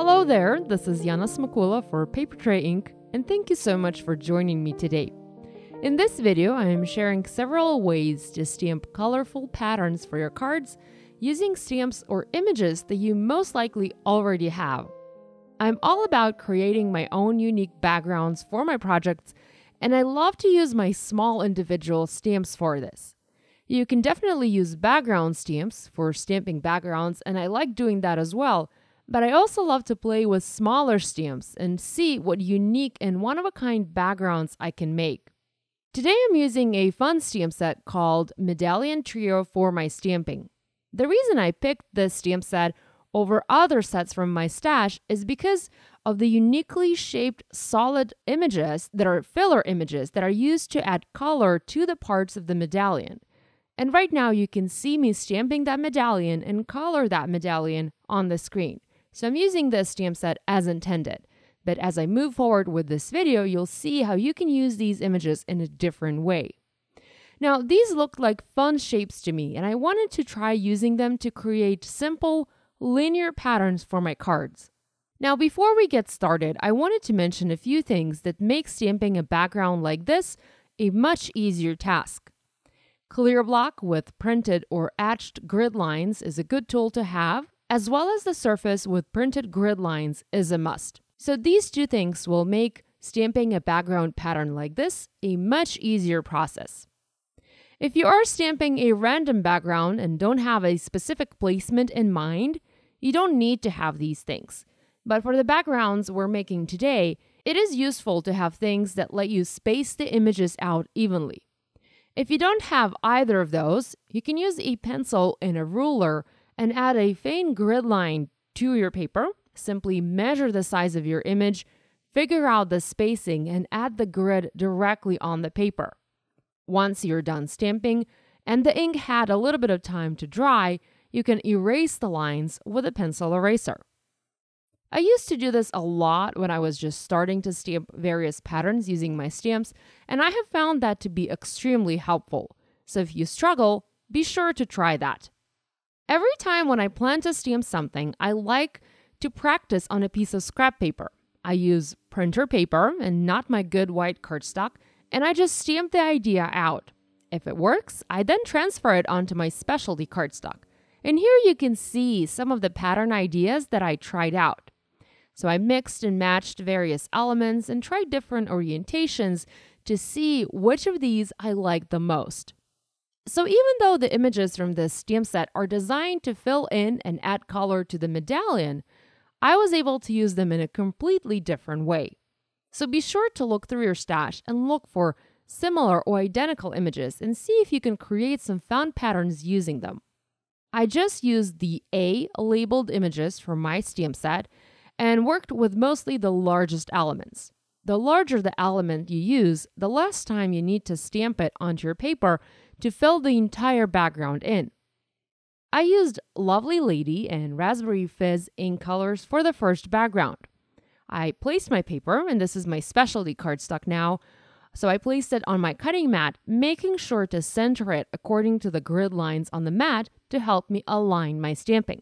Hello there, this is Yana Smakula for Paper Tray Inc. and thank you so much for joining me today. In this video, I am sharing several ways to stamp colorful patterns for your cards using stamps or images that you most likely already have. I'm all about creating my own unique backgrounds for my projects, and I love to use my small individual stamps for this. You can definitely use background stamps for stamping backgrounds, and I like doing that as well, but I also love to play with smaller stamps and see what unique and one-of-a-kind backgrounds I can make. Today I'm using a fun stamp set called Medallion Trio for my stamping. The reason I picked this stamp set over other sets from my stash is because of the uniquely shaped solid images that are filler images that are used to add color to the parts of the medallion. And right now you can see me stamping that medallion and color that medallion on the screen. So I'm using this stamp set as intended. But as I move forward with this video, you'll see how you can use these images in a different way. Now, these look like fun shapes to me, and I wanted to try using them to create simple, linear patterns for my cards. Now, before we get started, I wanted to mention a few things that make stamping a background like this a much easier task. Clear block with printed or etched grid lines is a good tool to have, as well as the surface with printed grid lines is a must. So these two things will make stamping a background pattern like this a much easier process. If you are stamping a random background and don't have a specific placement in mind, you don't need to have these things. But for the backgrounds we're making today, it is useful to have things that let you space the images out evenly. If you don't have either of those, you can use a pencil and a ruler and add a faint grid line to your paper. Simply measure the size of your image, figure out the spacing, and add the grid directly on the paper. Once you're done stamping and the ink had a little bit of time to dry, you can erase the lines with a pencil eraser. I used to do this a lot when I was just starting to stamp various patterns using my stamps, and I have found that to be extremely helpful. So if you struggle, be sure to try that. Every time when I plan to stamp something, I like to practice on a piece of scrap paper. I use printer paper and not my good white cardstock, and I just stamp the idea out. If it works, I then transfer it onto my specialty cardstock. And here you can see some of the pattern ideas that I tried out. So I mixed and matched various elements and tried different orientations to see which of these I liked the most. So even though the images from this stamp set are designed to fill in and add color to the medallion, I was able to use them in a completely different way. So be sure to look through your stash and look for similar or identical images and see if you can create some fun patterns using them. I just used the A labeled images from my stamp set and worked with mostly the largest elements. The larger the element you use, the less time you need to stamp it onto your paper to fill the entire background in. I used Lovely Lady and Raspberry Fizz ink colors for the first background. I placed my paper, and this is my specialty cardstock now, so I placed it on my cutting mat, making sure to center it according to the grid lines on the mat to help me align my stamping.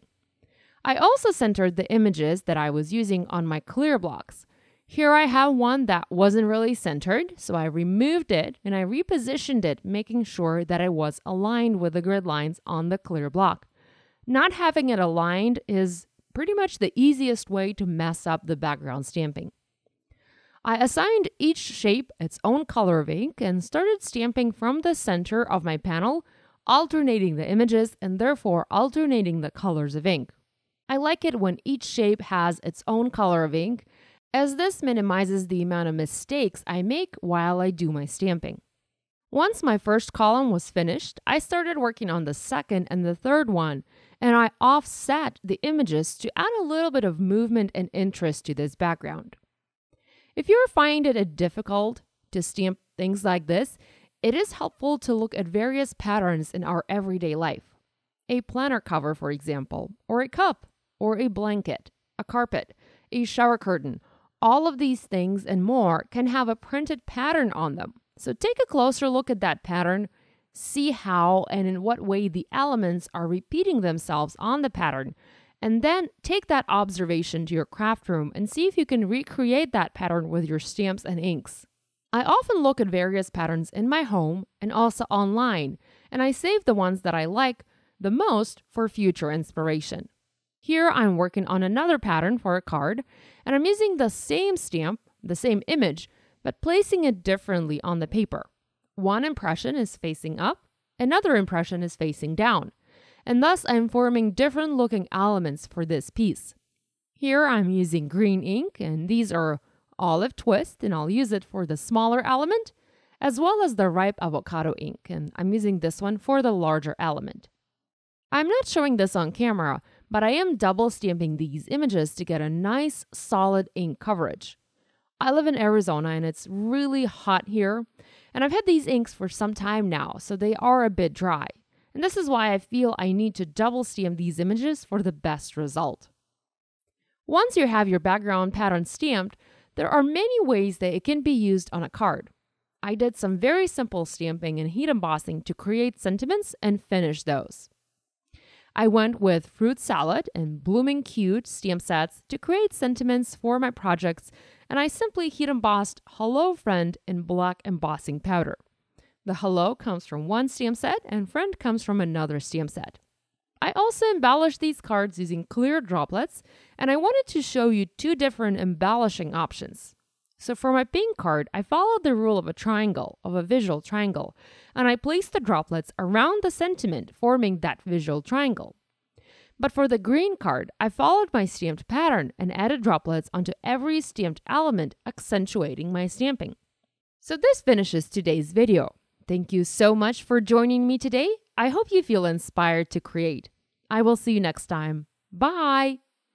I also centered the images that I was using on my clear blocks. Here I have one that wasn't really centered, so I removed it and I repositioned it, making sure that it was aligned with the grid lines on the clear block. Not having it aligned is pretty much the easiest way to mess up the background stamping. I assigned each shape its own color of ink and started stamping from the center of my panel, alternating the images and therefore alternating the colors of ink. I like it when each shape has its own color of ink, as this minimizes the amount of mistakes I make while I do my stamping. Once my first column was finished, I started working on the second and the third one, and I offset the images to add a little bit of movement and interest to this background. If you're finding it difficult to stamp things like this, it is helpful to look at various patterns in our everyday life. A planner cover, for example, or a cup, or a blanket, a carpet, a shower curtain. All of these things and more can have a printed pattern on them. So take a closer look at that pattern, see how and in what way the elements are repeating themselves on the pattern, And then take that observation to your craft room and see if you can recreate that pattern with your stamps and inks. I often look at various patterns in my home and also online, and I save the ones that I like the most for future inspiration. Here I'm working on another pattern for a card, and I'm using the same stamp, the same image, but placing it differently on the paper. One impression is facing up, another impression is facing down, and thus I'm forming different looking elements for this piece. Here I'm using green ink, and these are olive twist, and I'll use it for the smaller element, as well as the ripe avocado ink, and I'm using this one for the larger element. I'm not showing this on camera, but I am double stamping these images to get a nice solid ink coverage. I live in Arizona and it's really hot here, and I've had these inks for some time now, so they are a bit dry. And this is why I feel I need to double stamp these images for the best result. Once you have your background pattern stamped, there are many ways that it can be used on a card. I did some very simple stamping and heat embossing to create sentiments and finish those. I went with fruit salad and blooming cute stamp sets to create sentiments for my projects, and I simply heat embossed Hello Friend in black embossing powder. The hello comes from one stamp set and friend comes from another stamp set. I also embellished these cards using clear droplets, and I wanted to show you two different embellishing options. So for my pink card, I followed the rule of a visual triangle, and I placed the droplets around the sentiment, forming that visual triangle. But for the green card, I followed my stamped pattern and added droplets onto every stamped element, accentuating my stamping. So this finishes today's video. Thank you so much for joining me today. I hope you feel inspired to create. I will see you next time. Bye!